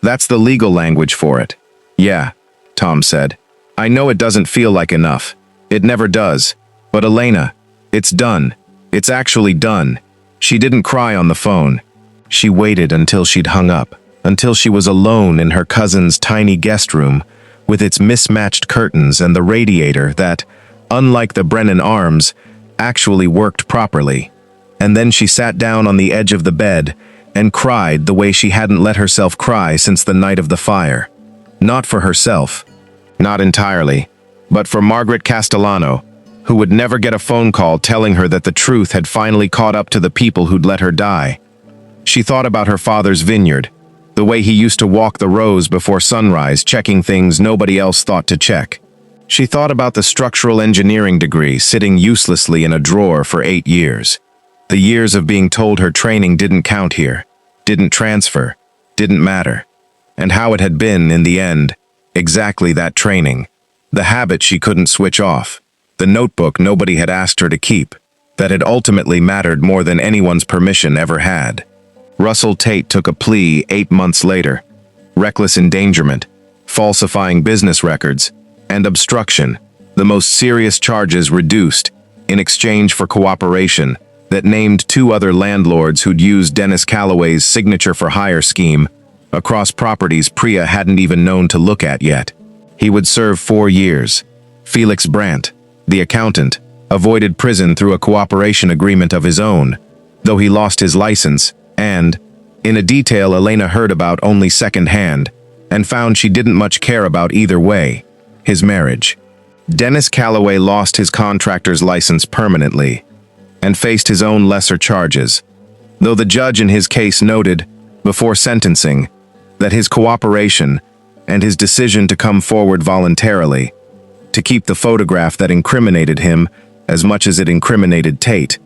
That's the legal language for it. Yeah, Tom said. I know it doesn't feel like enough. It never does. But Elena, it's done. It's actually done. She didn't cry on the phone. She waited until she'd hung up, until she was alone in her cousin's tiny guest room, with its mismatched curtains and the radiator that, unlike the Brennan Arms, actually worked properly. And then she sat down on the edge of the bed and cried the way she hadn't let herself cry since the night of the fire. Not for herself, not entirely, but for Margaret Castellano, who would never get a phone call telling her that the truth had finally caught up to the people who'd let her die. She thought about her father's vineyard, the way he used to walk the rows before sunrise, checking things nobody else thought to check. She thought about the structural engineering degree sitting uselessly in a drawer for 8 years. The years of being told her training didn't count here, didn't transfer, didn't matter. And how it had been, in the end, exactly that training. The habit she couldn't switch off. The notebook nobody had asked her to keep, that had ultimately mattered more than anyone's permission ever had. Russell Tate took a plea 8 months later. Reckless endangerment, falsifying business records, and obstruction, the most serious charges reduced, in exchange for cooperation, that named 2 other landlords who'd used Dennis Calloway's signature-for-hire scheme across properties Priya hadn't even known to look at yet. He would serve 4 years. Felix Brandt, the accountant, avoided prison through a cooperation agreement of his own, though he lost his license, and, in a detail Elena heard about only secondhand, and found she didn't much care about either way, his marriage. Dennis Calloway lost his contractor's license permanently, and faced his own lesser charges, though the judge in his case noted, before sentencing, that his cooperation and his decision to come forward voluntarily, to keep the photograph that incriminated him as much as it incriminated Tate,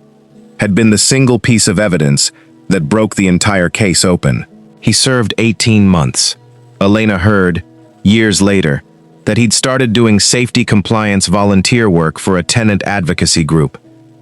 had been the single piece of evidence that broke the entire case open. He served 18 months. Elena heard, years later, that he'd started doing safety compliance volunteer work for a tenant advocacy group,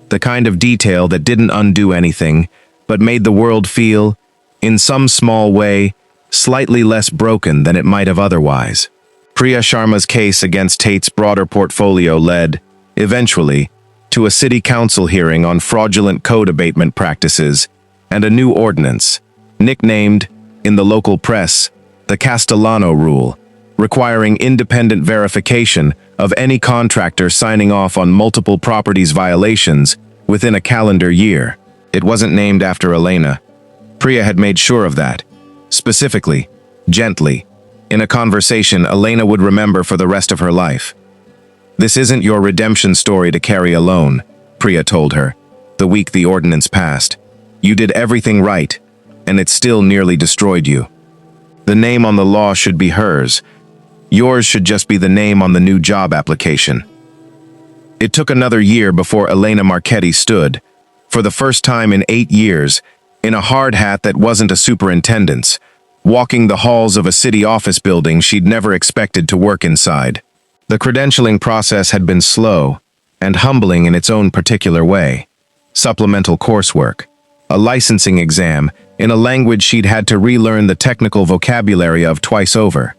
the kind of detail that didn't undo anything, but made the world feel, in some small way, slightly less broken than it might have otherwise. Priya Sharma's case against Tate's broader portfolio led, eventually, to a city council hearing on fraudulent code abatement practices and a new ordinance, nicknamed, in the local press, the Castellano Rule, requiring independent verification of any contractor signing off on multiple properties violations within a calendar year. It wasn't named after Elena. Priya had made sure of that. Specifically, gently, in a conversation Elena would remember for the rest of her life. This isn't your redemption story to carry alone, Priya told her, the week the ordinance passed. You did everything right, and it still nearly destroyed you. The name on the law should be hers. Yours should just be the name on the new job application. It took another year before Elena Marchetti stood, for the first time in 8 years, in a hard hat that wasn't a superintendent's, walking the halls of a city office building she'd never expected to work inside. The credentialing process had been slow and humbling in its own particular way. Supplemental coursework, a licensing exam in a language she'd had to relearn the technical vocabulary of twice over.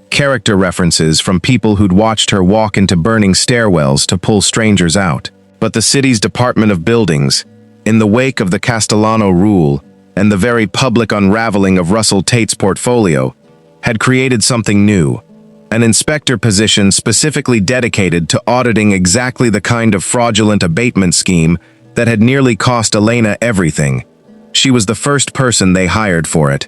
Character references from people who'd watched her walk into burning stairwells to pull strangers out. But the city's Department of Buildings, in the wake of the Castellano Rule and the very public unraveling of Russell Tate's portfolio, had created something new, an inspector position specifically dedicated to auditing exactly the kind of fraudulent abatement scheme that had nearly cost Elena everything. She was the first person they hired for it.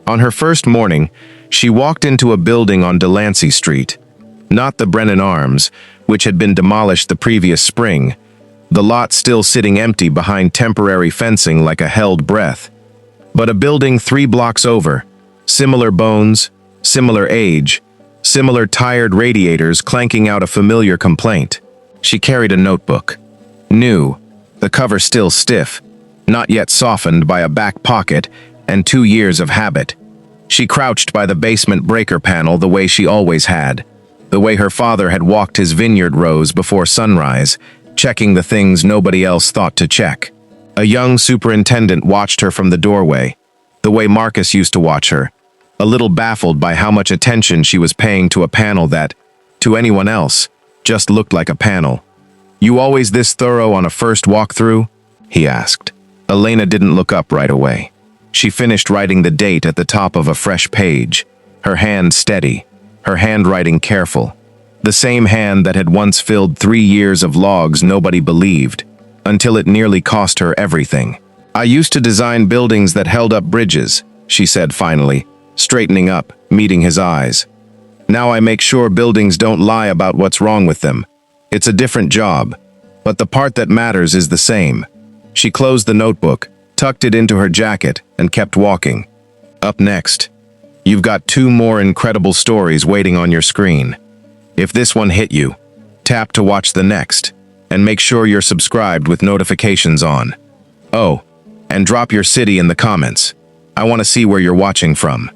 On her first morning, she walked into a building on Delancey Street, not the Brennan Arms, which had been demolished the previous spring, the lot still sitting empty behind temporary fencing like a held breath, but a building 3 blocks over, similar bones, similar age, similar tired radiators clanking out a familiar complaint. She carried a notebook. New, the cover still stiff, not yet softened by a back pocket and 2 years of habit. She crouched by the basement breaker panel the way she always had, the way her father had walked his vineyard rows before sunrise, checking the things nobody else thought to check. A young superintendent watched her from the doorway, the way Marcus used to watch her, a little baffled by how much attention she was paying to a panel that, to anyone else, just looked like a panel. "You always this thorough on a first walkthrough?" he asked. Elena didn't look up right away. She finished writing the date at the top of a fresh page, her hand steady, her handwriting careful. The same hand that had once filled 3 years of logs nobody believed, until it nearly cost her everything. "I used to design buildings that held up bridges," she said finally, straightening up, meeting his eyes. "Now I make sure buildings don't lie about what's wrong with them. It's a different job, but the part that matters is the same." She closed the notebook, tucked it into her jacket, and kept walking. Up next, you've got 2 more incredible stories waiting on your screen. If this one hit you, tap to watch the next, and make sure you're subscribed with notifications on. Oh, and drop your city in the comments. I want to see where you're watching from.